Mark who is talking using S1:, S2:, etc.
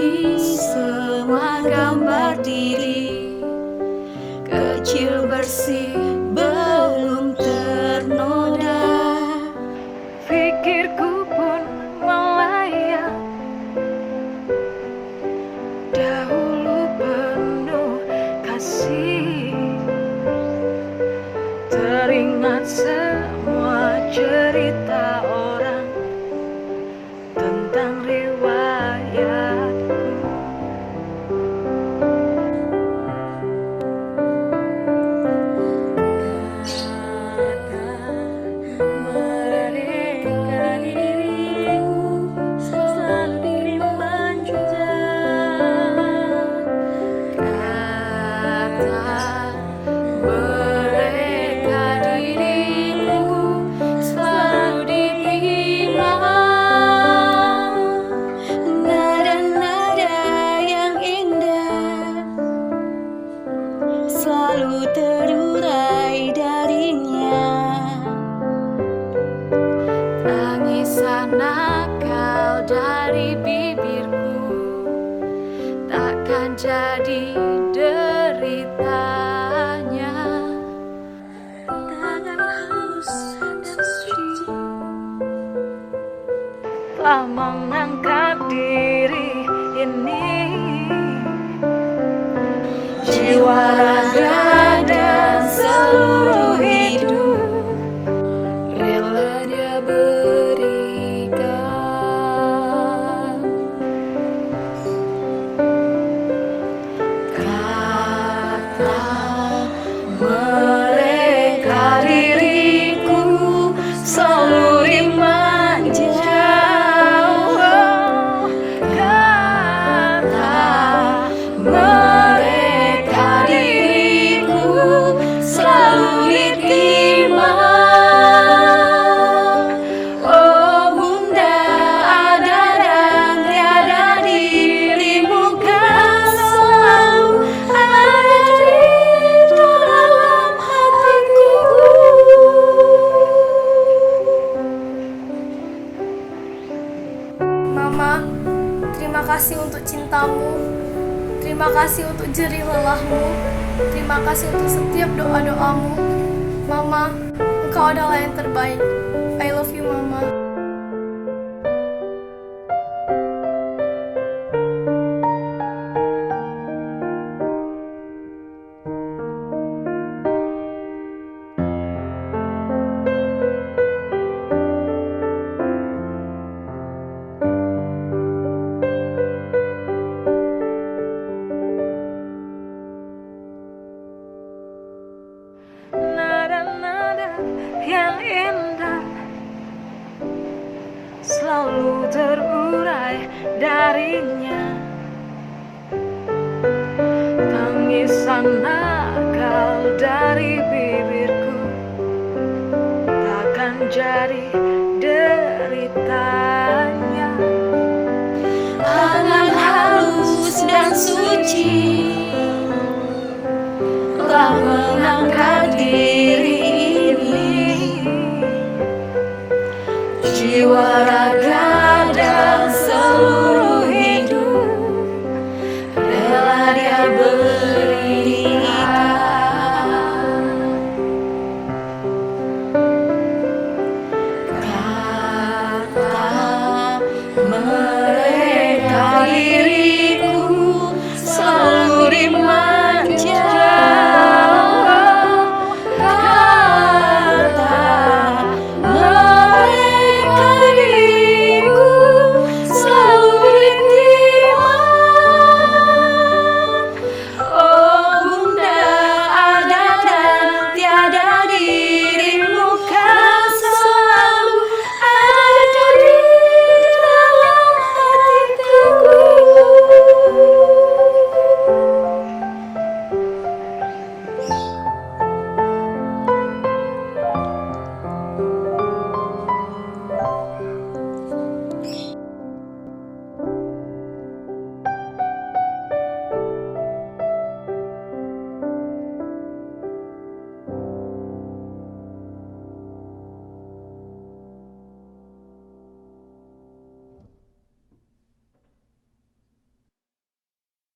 S1: Ini semua gambar diri kecil bersih belum ternoda.
S2: Pikirku pun melayang, dahulu penuh kasih. Teringat semua cerita orang tentang riwayatku. Mereka diriku selalu dimanja.
S1: Kata mereka diriku selalu ditimbang. Nada-nada yang indah selalu terurai darinya. Tangisan nakal dari bibirku takkan jadi deritanya. Tangan haus dan suci
S2: Tak mengangkat diri ini,
S1: jiwa, raga, dan seluruh hidup rela dia berikan. Kata mereka diriku selalu dimanja. Kata mereka diriku selalu ditimbang. Oh bunda, ada dan tiada dirimu kan selalu ada di dalam hatiku.
S3: Mama, terima kasih untuk cintamu. Terima kasih untuk jerih lelahmu. Terima kasih untuk setiap doa-doamu. Mama, engkau adalah yang terbaik. I love you, Mama.
S2: nada-nada yang indah selalu terurai darinya. Tangisan nakal dari bibirku takkan jadi deritanya.